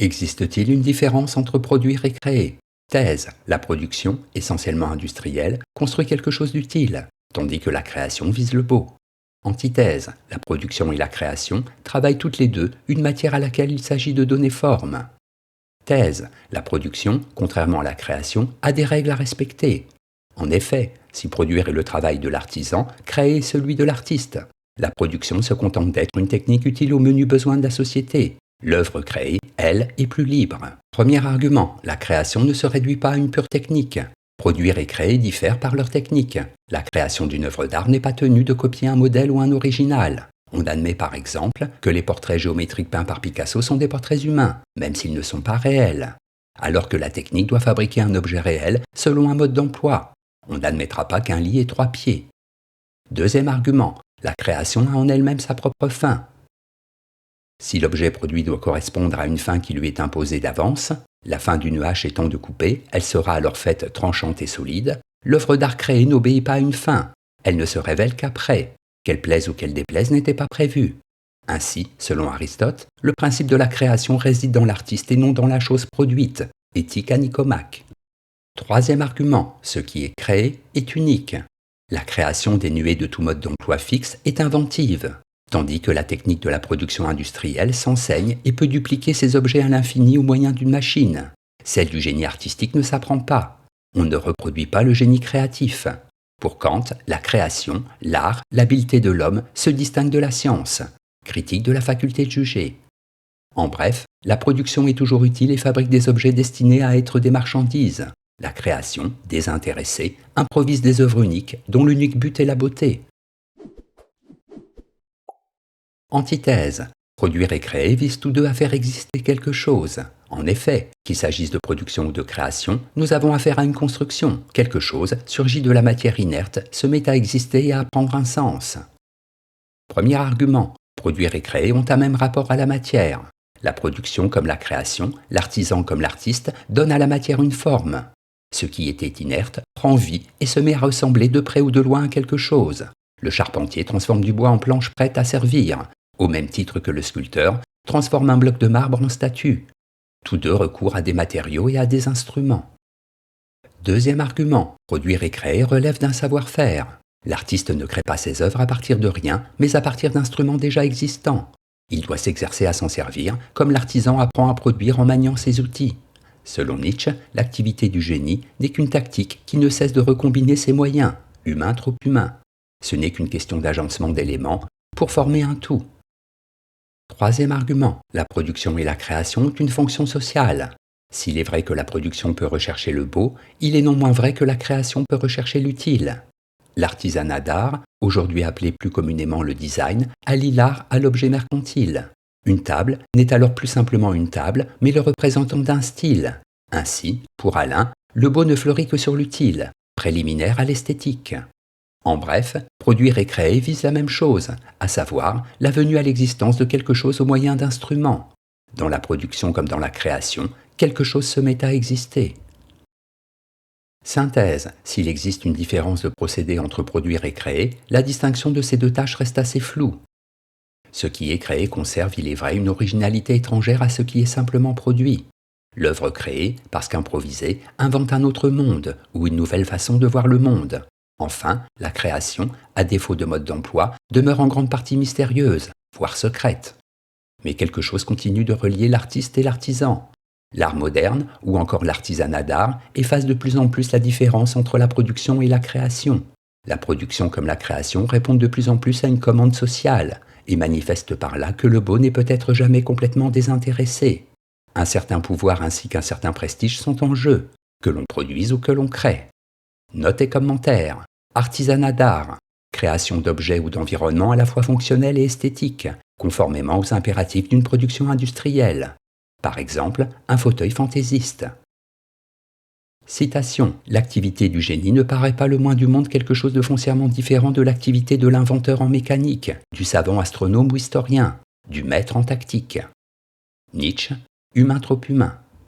Existe-t-il une différence entre produire et créer? Thèse. La production, essentiellement industrielle, construit quelque chose d'utile, tandis que la création vise le beau. Antithèse. La production et la création travaillent toutes les deux une matière à laquelle il s'agit de donner forme. Thèse. La production, contrairement à la création, a des règles à respecter. En effet, si produire est le travail de l'artisan, créer est celui de l'artiste. La production se contente d'être une technique utile aux menus besoins de la société. L'œuvre créée, elle, est plus libre. Premier argument, la création ne se réduit pas à une pure technique. Produire et créer diffèrent par leur technique. La création d'une œuvre d'art n'est pas tenue de copier un modèle ou un original. On admet par exemple que les portraits géométriques peints par Picasso sont des portraits humains, même s'ils ne sont pas réels. Alors que la technique doit fabriquer un objet réel selon un mode d'emploi. On n'admettra pas qu'un lit ait 3 pieds. Deuxième argument, la création a en elle-même sa propre fin. Si l'objet produit doit correspondre à une fin qui lui est imposée d'avance, la fin d'une hache étant de couper, elle sera alors faite tranchante et solide, l'œuvre d'art créée n'obéit pas à une fin, elle ne se révèle qu'après, qu'elle plaise ou qu'elle déplaise n'était pas prévue. Ainsi, selon Aristote, le principe de la création réside dans l'artiste et non dans la chose produite, éthique à Nicomaque. Troisième argument, ce qui est créé est unique. La création dénuée de tout mode d'emploi fixe est inventive, tandis que la technique de la production industrielle s'enseigne et peut dupliquer ces objets à l'infini au moyen d'une machine. Celle du génie artistique ne s'apprend pas. On ne reproduit pas le génie créatif. Pour Kant, la création, l'art, l'habileté de l'homme se distinguent de la science, critique de la faculté de juger. En bref, la production est toujours utile et fabrique des objets destinés à être des marchandises. La création, désintéressée, improvise des œuvres uniques dont l'unique but est la beauté. Antithèse. Produire et créer visent tous deux à faire exister quelque chose. En effet, qu'il s'agisse de production ou de création, nous avons affaire à une construction. Quelque chose surgit de la matière inerte, se met à exister et à prendre un sens. Premier argument. Produire et créer ont un même rapport à la matière. La production comme la création, l'artisan comme l'artiste, donne à la matière une forme. Ce qui était inerte prend vie et se met à ressembler de près ou de loin à quelque chose. Le charpentier transforme du bois en planche prête à servir, au même titre que le sculpteur transforme un bloc de marbre en statue. Tous deux recourent à des matériaux et à des instruments. Deuxième argument, produire et créer relève d'un savoir-faire. L'artiste ne crée pas ses œuvres à partir de rien, mais à partir d'instruments déjà existants. Il doit s'exercer à s'en servir, comme l'artisan apprend à produire en maniant ses outils. Selon Nietzsche, l'activité du génie n'est qu'une tactique qui ne cesse de recombiner ses moyens, humains trop humains. Ce n'est qu'une question d'agencement d'éléments pour former un tout. Troisième argument, la production et la création ont une fonction sociale. S'il est vrai que la production peut rechercher le beau, il est non moins vrai que la création peut rechercher l'utile. L'artisanat d'art, aujourd'hui appelé plus communément le design, allie l'art à l'objet mercantile. Une table n'est alors plus simplement une table, mais le représentant d'un style. Ainsi, pour Alain, le beau ne fleurit que sur l'utile, préliminaire à l'esthétique. En bref, produire et créer vise la même chose, à savoir la venue à l'existence de quelque chose au moyen d'instruments. Dans la production comme dans la création, quelque chose se met à exister. Synthèse. S'il existe une différence de procédé entre produire et créer, la distinction de ces deux tâches reste assez floue. Ce qui est créé conserve, il est vrai, une originalité étrangère à ce qui est simplement produit. L'œuvre créée, parce qu'improvisée, invente un autre monde ou une nouvelle façon de voir le monde. Enfin, la création, à défaut de mode d'emploi, demeure en grande partie mystérieuse, voire secrète. Mais quelque chose continue de relier l'artiste et l'artisan. L'art moderne, ou encore l'artisanat d'art, efface de plus en plus la différence entre la production et la création. La production comme la création répondent de plus en plus à une commande sociale, et manifestent par là que le beau n'est peut-être jamais complètement désintéressé. Un certain pouvoir ainsi qu'un certain prestige sont en jeu, que l'on produise ou que l'on crée. Notes et commentaires. Artisanat d'art. Création d'objets ou d'environnements à la fois fonctionnels et esthétiques, conformément aux impératifs d'une production industrielle. Par exemple, un fauteuil fantaisiste. Citation. L'activité du génie ne paraît pas le moins du monde quelque chose de foncièrement différent de l'activité de l'inventeur en mécanique, du savant astronome ou historien, du maître en tactique. Nietzsche, humain trop humain.